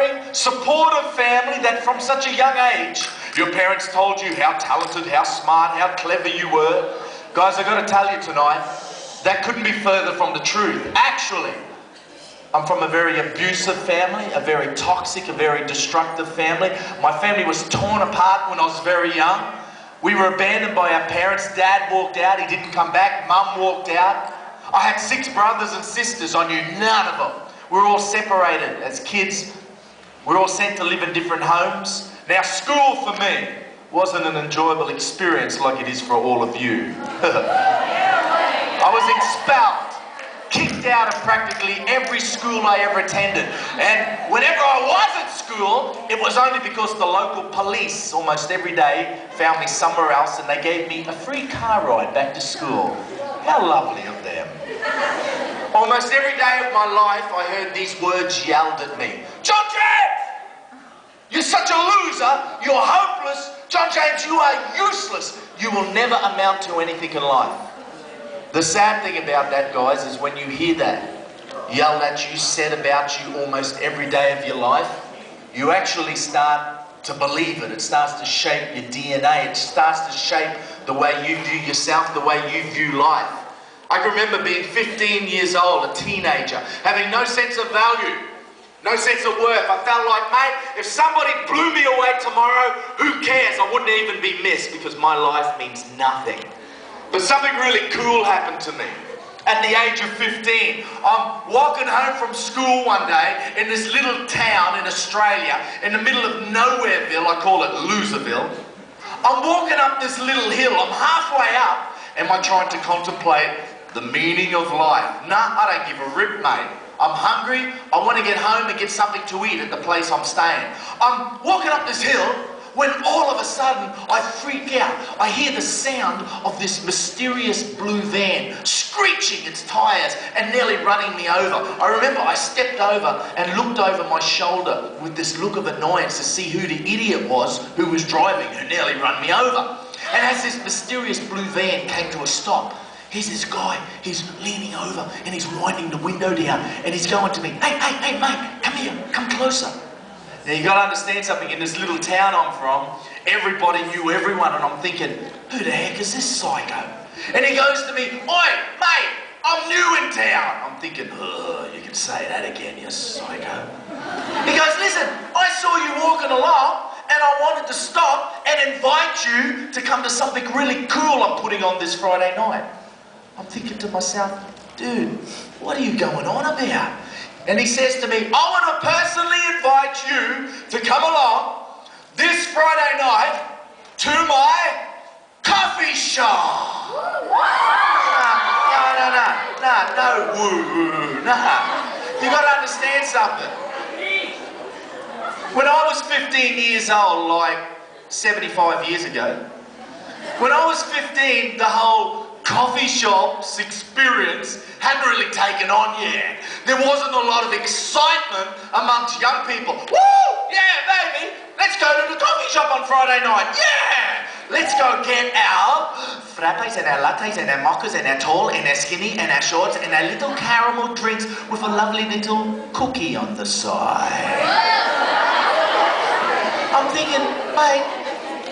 caring, supportive family that from such a young age, your parents told you how talented, how smart, how clever you were. Guys, I've got to tell you tonight, that couldn't be further from the truth. Actually, I'm from a very abusive family, a very toxic, a very destructive family. My family was torn apart when I was very young. We were abandoned by our parents. Dad walked out, he didn't come back. Mum walked out. I had 6 brothers and sisters, I knew none of them. We were all separated as kids. We were all sent to live in different homes. Now, school for me wasn't an enjoyable experience like it is for all of you. I was expelled, kicked out of practically every school I ever attended. And whenever I was at school, it was only because the local police almost every day found me somewhere else and they gave me a free car ride back to school. How lovely of them. Almost every day of my life, I heard these words yelled at me. John James! You're such a loser. You're hopeless. John James, you are useless. You will never amount to anything in life. The sad thing about that, guys, is when you hear that yelled at you, said about you almost every day of your life, you actually start to believe it. It starts to shape your DNA. It starts to shape the way you view yourself, the way you view life. I can remember being 15 years old, a teenager, having no sense of value, no sense of worth. I felt like, mate, if somebody blew me away tomorrow, who cares? I wouldn't even be missed because my life means nothing. But something really cool happened to me. At the age of 15, I'm walking home from school one day in this little town in Australia, in the middle of Nowhereville, I call it Loserville. I'm walking up this little hill, I'm halfway up, am I trying to contemplate the meaning of life? Nah, I don't give a rip, mate. I'm hungry, I want to get home and get something to eat at the place I'm staying. I'm walking up this hill, when all of a sudden I freak out. I hear the sound of this mysterious blue van screeching its tyres and nearly running me over. I remember I stepped over and looked over my shoulder with this look of annoyance to see who the idiot was who was driving, who nearly run me over. And as this mysterious blue van came to a stop, here's this guy, he's leaning over and he's winding the window down and he's going to me, hey, mate, come here, come closer. Now you got to understand something, in this little town I'm from, everybody knew everyone, and I'm thinking, who the heck is this psycho? And he goes to me, oi, mate, I'm new in town. I'm thinking, oh, you can say that again, you psycho. He goes, listen, I saw you walking along, and I wanted to stop and invite you to come to something really cool I'm putting on this Friday night. I'm thinking to myself, dude, what are you going on about? And he says to me, I want to personally invite you to come along this Friday night to my coffee shop. No, woo, nah. You got to understand something. When I was 15 years old, like 75 years ago, when I was 15, the whole coffee shops experience hadn't really taken on yet. There wasn't a lot of excitement amongst young people. Woo! Yeah, baby! Let's go to the coffee shop on Friday night. Yeah! Let's go get our frappes and our lattes and our mochas and our tall and our skinny and our shorts and our little caramel drinks with a lovely little cookie on the side. I'm thinking, mate,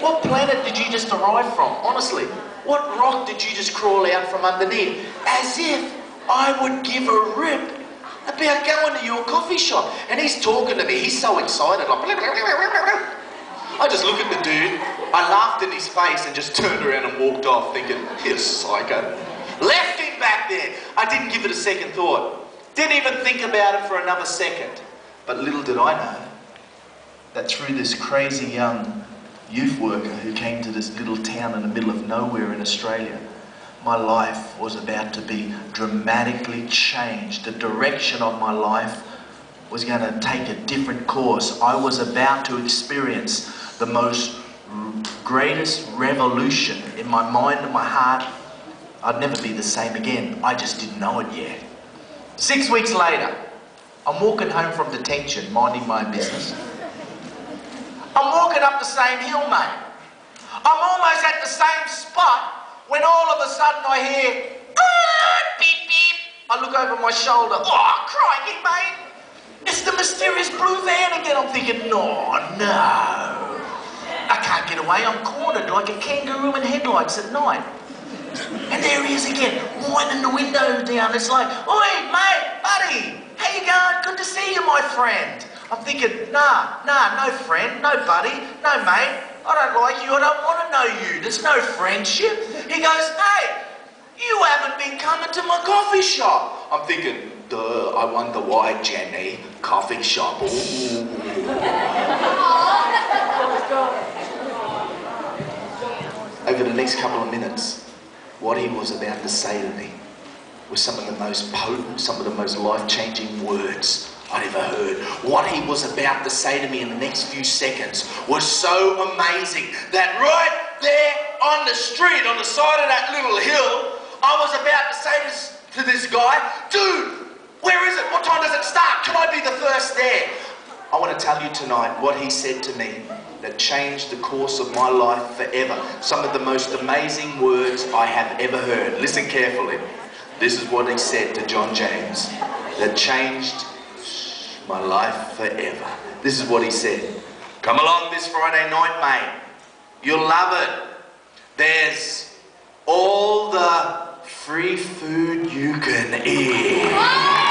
what planet did you just arrive from? Honestly, what rock did you just crawl out from underneath? As if I would give a rip about going to your coffee shop. And he's talking to me, he's so excited, like, I just look at the dude, I laughed in his face and just turned around and walked off thinking, you psycho. Left him back there. I didn't give it a second thought. Didn't even think about it for another second. But little did I know that through this crazy young youth worker who came to this little town in the middle of nowhere in Australia, my life was about to be dramatically changed. The direction of my life was going to take a different course. I was about to experience the most greatest revolution in my mind and my heart. I'd never be the same again. I just didn't know it yet. 6 weeks later, I'm walking home from detention, minding my own business. I'm walking up the same hill, mate. I'm almost at the same spot when all of a sudden I hear, beep, beep. I look over my shoulder. Oh, crikey, mate. It's the mysterious blue van again. I'm thinking, no. I can't get away. I'm cornered like a kangaroo in headlights at night. And there he is again, winding the window down. It's like, oi, mate, buddy, how you going? Good to see you, my friend. I'm thinking, nah, no friend, no buddy, no mate. I don't like you, I don't want to know you. There's no friendship. He goes, hey, you haven't been coming to my coffee shop. I'm thinking, duh, I wonder why, Jenny. Coffee shop. Ooh. Over the next couple of minutes, what he was about to say to me was some of the most potent, some of the most life-changing words I'd ever heard. What he was about to say to me in the next few seconds was so amazing that right there on the street, on the side of that little hill, I was about to say to this guy, dude, where is it? What time does it start? Can I be the first there? I want to tell you tonight what he said to me that changed the course of my life forever. Some of the most amazing words I have ever heard. Listen carefully. This is what he said to John James that changed my life forever. This is what he said. Come along this Friday night, mate. You'll love it. There's all the free food you can eat.